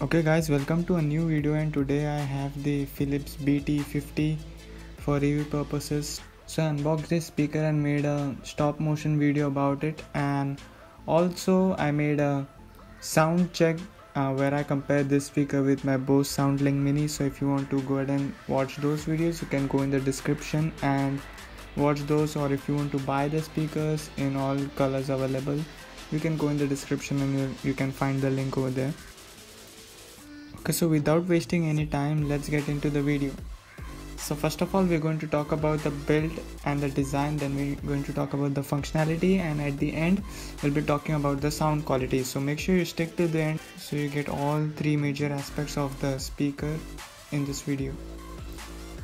Okay guys, welcome to a new video, and today I have the Philips BT50 for review purposes. So I unboxed this speaker and made a stop motion video about it, and also I made a sound check where I compared this speaker with my Bose SoundLink Mini. So if you want to go ahead and watch those videos, you can go in the description and watch those, or if you want to buy the speakers in all colors available, you can go in the description and you can find the link over there. Okay, so without wasting any time, let's get into the video. So first of all, we're going to talk about the build and the design, then we're going to talk about the functionality, and at the end we'll be talking about the sound quality. So make sure you stick to the end so you get all three major aspects of the speaker in this video.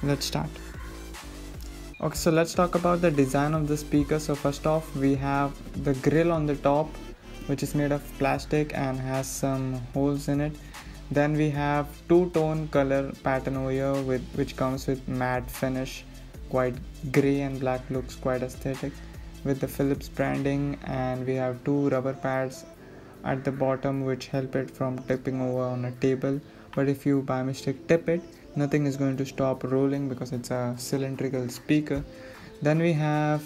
Let's start. Okay, so let's talk about the design of the speaker. So first off, we have the grill on the top, which is made of plastic and has some holes in it. Then we have two-tone color pattern over here which comes with matte finish, quite gray and black, looks quite aesthetic with the Philips branding. And we have two rubber pads at the bottom which help it from tipping over on a table, but if you by mistake tip it, nothing is going to stop rolling because it's a cylindrical speaker. Then we have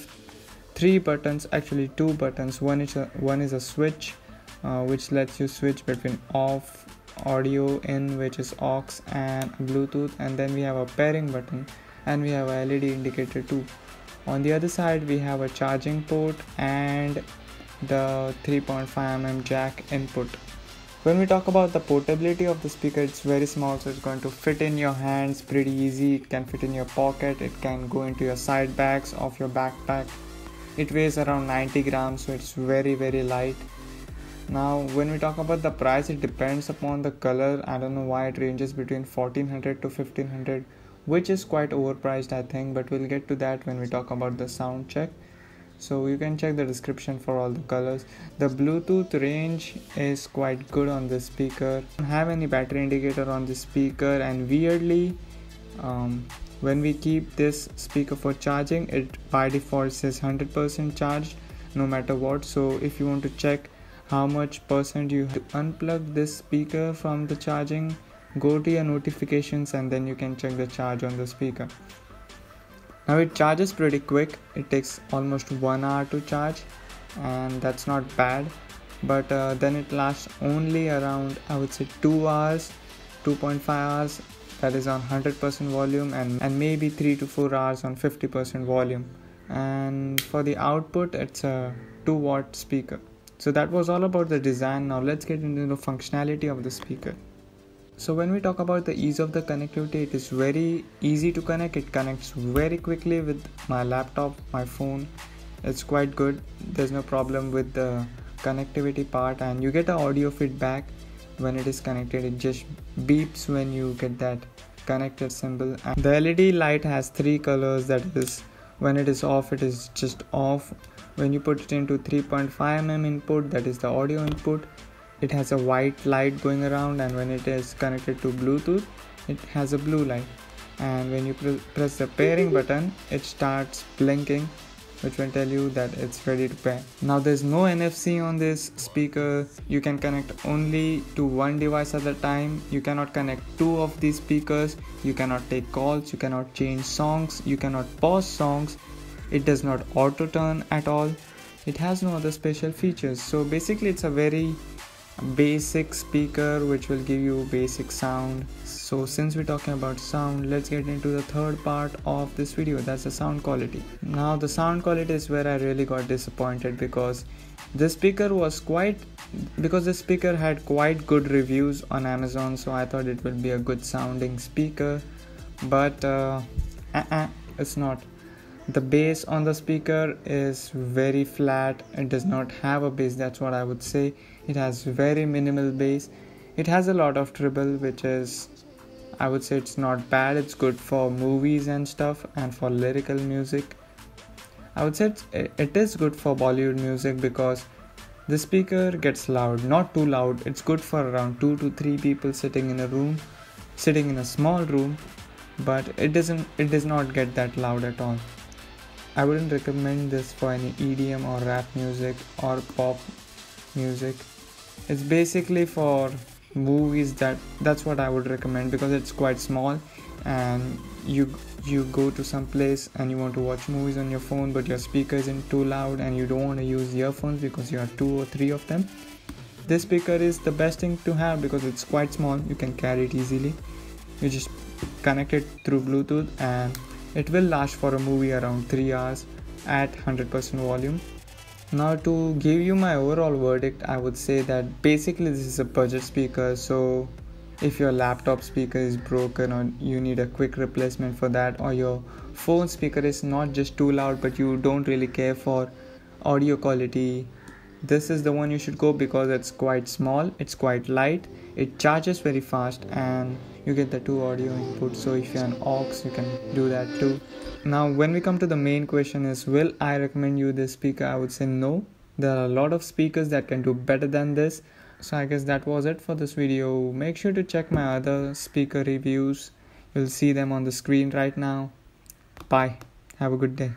three buttons, actually two buttons. One is a switch which lets you switch between off, audio in, which is aux, and Bluetooth. And then we have a pairing button, and we have a LED indicator too. On the other side, we have a charging port and the 3.5mm jack input. When we talk about the portability of the speaker, it's very small, so it's going to fit in your hands pretty easy. It can fit in your pocket, it can go into your side bags of your backpack. It weighs around 90 grams, so it's very light. Now when we talk about the price, it depends upon the color. I don't know why it ranges between 1400 to 1500, which is quite overpriced I think, but we'll get to that when we talk about the sound check. So you can check the description for all the colors. The Bluetooth range is quite good on this speaker. I don't have any battery indicator on this speaker, and weirdly when we keep this speaker for charging, it by default says 100% charged no matter what. So if you want to check how much percent you have to unplug this speaker from the charging, go to your notifications and then you can check the charge on the speaker. Now it charges pretty quick, it takes almost 1 hour to charge, and that's not bad, but then it lasts only around, I would say, 2 hours, 2.5 hours, that is on 100% volume, and maybe 3 to 4 hours on 50% volume. And for the output, it's a 2-watt speaker. So that was all about the design. Now let's get into the functionality of the speaker. So when we talk about the ease of the connectivity, it is very easy to connect. It connects very quickly with my laptop, my phone. It's quite good. There's no problem with the connectivity part, and you get an audio feedback when it is connected. It just beeps when you get that connected symbol. And the LED light has three colors, that is, when it is off, it is just off. When you put it into 3.5mm input, that is the audio input, it has a white light going around, and when it is connected to Bluetooth, it has a blue light. And when you press the pairing button, it starts blinking, which will tell you that it's ready to pair. Now there's no NFC on this speaker. You can connect only to one device at a time. You cannot connect two of these speakers. You cannot take calls, you cannot change songs, you cannot pause songs. It does not auto turn at all. It has no other special features. So basically it's a very basic speaker which will give you basic sound. So since we're talking about sound, let's get into the third part of this video, that's the sound quality. Now the sound quality is where I really got disappointed, because this speaker had quite good reviews on Amazon, so I thought it would be a good sounding speaker, but it's not. The bass on the speaker is very flat. It does not have a bass, that's what I would say. It has very minimal bass. It has a lot of treble, which is, I would say, it's not bad. It's good for movies and stuff, and for lyrical music. I would say it is good for Bollywood music, because the speaker gets loud, not too loud. It's good for around 2 to 3 people sitting in a small room, but it does not get that loud at all. I wouldn't recommend this for any EDM or rap music or pop music. It's basically for movies, that's what I would recommend, because it's quite small, and you go to some place and you want to watch movies on your phone, but your speaker isn't too loud and you don't want to use earphones because you have 2 or 3 of them. This speaker is the best thing to have because it's quite small. You can carry it easily. You just connect it through Bluetooth and it will last for a movie around 3 hours at 100% volume. Now, to give you my overall verdict, I would say that basically this is a budget speaker. So if your laptop speaker is broken or you need a quick replacement for that, or your phone speaker is not just too loud but you don't really care for audio quality, this is the one you should go, because it's quite small, it's quite light, it charges very fast, and you get the 2 audio inputs. So if you're an aux, you can do that too. Now when we come to the main question is, will I recommend you this speaker? I would say no. There are a lot of speakers that can do better than this. So I guess that was it for this video. Make sure to check my other speaker reviews. You'll see them on the screen right now. Bye. Have a good day.